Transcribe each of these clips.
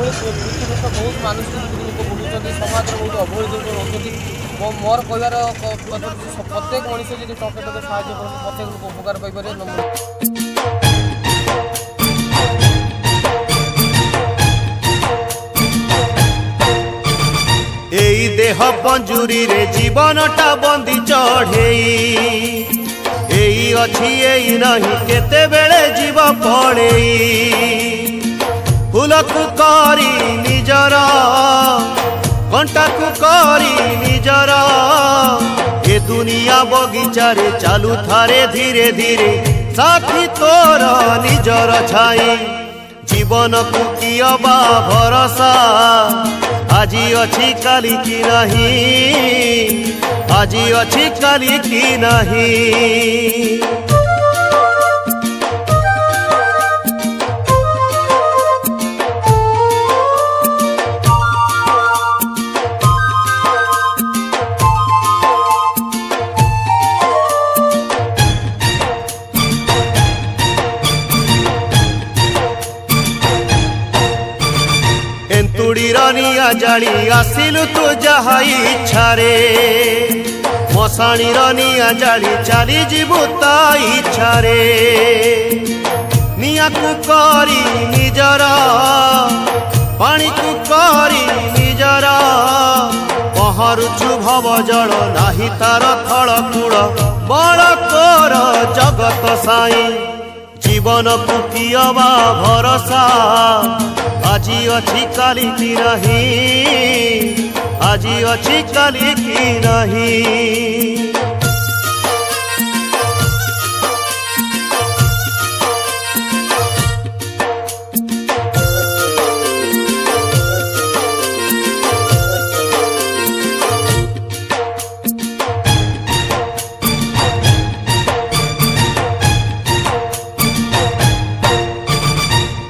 पृथ्वी तो बहुत मानसिक लोक बुलूँ समाज बहुत अवहेलित लोक रोचती मोर कहर प्रत्येक मनीष जी टके टके साहय कर प्रत्येक लोक उपकार पाइपर। एई देह पंजुरी रे जीवनटा बंदी चढ़ेई एई अछि एई नहीं केते बेले जीव पड़ेई फूलकु करी निजर कंटाकु करी निजर ए दुनिया बगीचा रे चालू थारे धीरे धीरे साथी तोर निजर छाई जीवन को कियबा भरोसा आजी अच्छी काली की नहीं आजी अच्छी काली की नहीं। रनिया जाली आसिलु तू जहा इच्छा रे मशाणी रनिया जाली चली जीवु ता इच्छा रे निया को करी निजर पानी को करी निजर पहरुछु भव जल नाही तार थल कूड़ बड़ तोर जगत साई जीवन को कियबा भरोसा आजी अच्छी काली की नहीं आजी अच्छी काली की नहीं।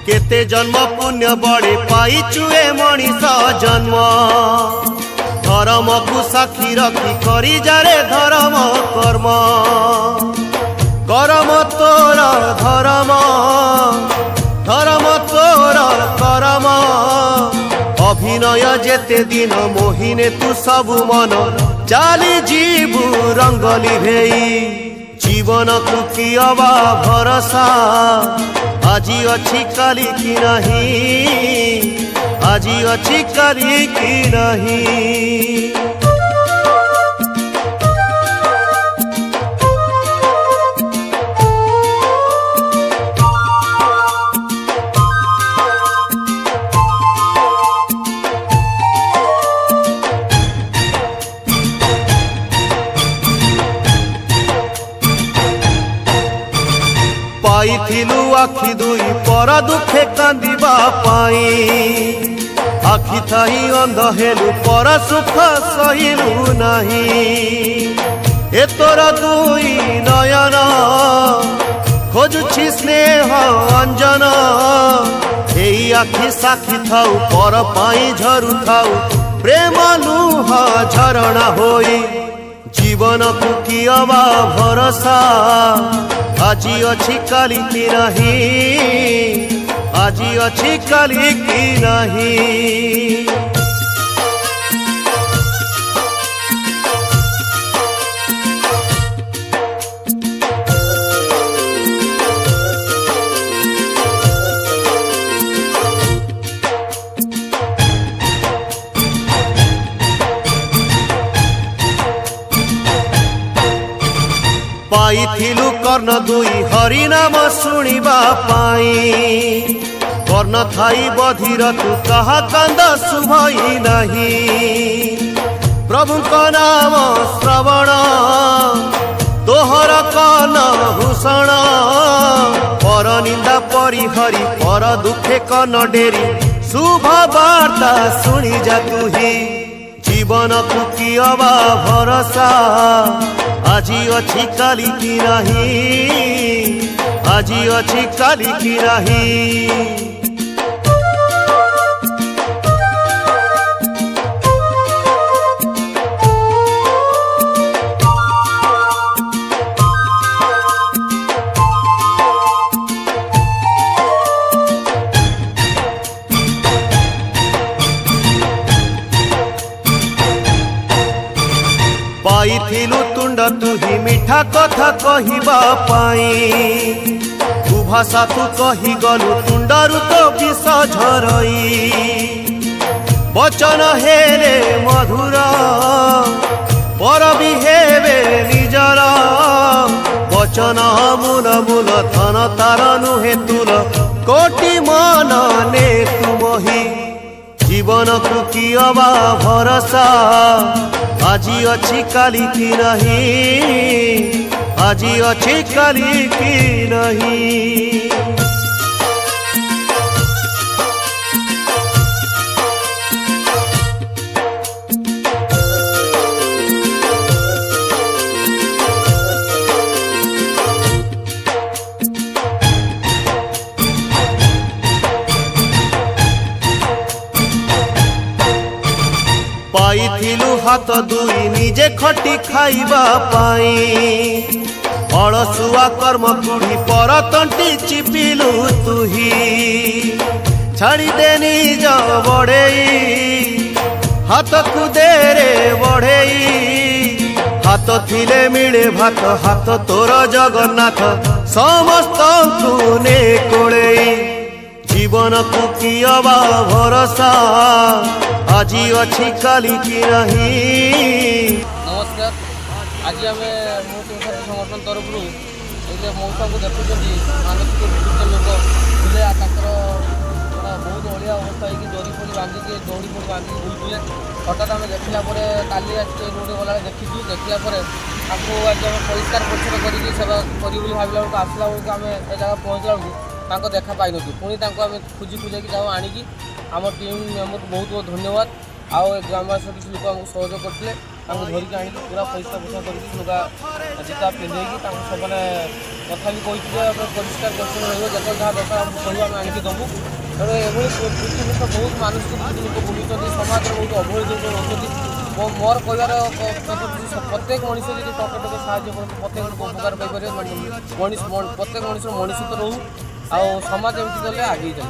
केते जन्म पुण्य बड़े पाई चुए मनीष जन्म धर्म को साक्षी रखी करी जारे धर्म कर्म कर्म तोर धर्म धर्म तोर कर्म अभिनय जेते दिन मोहिने तू सब मन चाली जीवु रंग लिभेई जीवन को कियबा भरोसा आजी अच्छी काली की नहीं आजी अच्छी काली की नहीं। पाइथिलु आखि दुई पर दुखे कांदिबा पाई आखि थाई अंध हेलु पर सुख सहिलु नहीं ए तोर दुई नयन खोजुछि स्नेह अंजन एई आखि साखी थाउ पर पाई झरु थाउ प्रेम लुह झरणा होई जीवन को कियबा भरोसा आजी अच्छी काली की नहीं आजी अच्छी काली की नहीं। पाइथिलु कर्ण दुई हरि नाम शुणिबा पाई कर्ण थाई बधिर तू कहा कांद शुभई नहीं प्रभु का नाम श्रवण तोहर कान भूषण पर निंदा परिहरी पर दुखे कन डेरी शुभ वार्ता शुणी जा तू ही जीवन को कियबा भरोसा आजी अच्छी काली की नहीं आजी अच्छी काली की नहीं। पाइथिलु तुंड तुही मिठा कथा कहिबा पाई तू भाषा तू कही गलु तुंडरु तो विष झरई वचन हेले मधुर पर भी हेबे निजर वचन मूल मूल थन तार नुहे तुल कोटि मन ने तुमही जीवन को कियबा भरोसा आजी अच्छी काली की नहीं आजी अच्छी काली की नहीं। पाइथिलु हाथ दुई निजे खटी खाइबा पाई अलसुआ कर्म कुड़ी पर तंटी चिपिलु तुही छाड़ी दे निज बड़ेई हाथ को देरे बढ़ेई हाथ थिले मिले भात हाथ तोर जगन्नाथ समस्त ने कोड़ेई जीवन को कियबा भरोसा आजी अच्छी काली की नहीं। नमस्कार आज आम संगठन तरफ मौसा को देखुं मानसिक विकृत लोक थे बहुत अड़िया अवस्था हो दरी फड़ी बांधिकी दौड़ी फड़ी बांधिकी बुलूले हठात आम देखला काली रोड गला देखी देखला आपको आज आम परिष्कार परिच्छन करके सेवा करी भाविला बेलू आसला बेलू आम ए जगह पहुँचला बेलू देखा पाई नु पुणी आम खोजी खोजाकि जाओ आणिकी आम टीम मेम्बर को बहुत बहुत धन्यवाद आउ ग्रामवासी किसी लोक आमको सहयोग करते धरिकी आनी पूरा पैसा पैसा करके लुगा जूता पिंधेकी सबने कथा भी कही परिष्कार परिच्छन रही जो जहाँ दरकार आमको कहू आम आणिकी देवु तेणु एभली पृथ्वी बहुत मानसिक लोक बुलूँ समाज बहुत अवहेलित रोच मोर कहार प्रत्येक मनीष जी टके टके साहय करते प्रत्येक लोक उपकार पाइपर प्रत्येक मनीष मनीषित रहू आ समाज एमती गले आगे चल।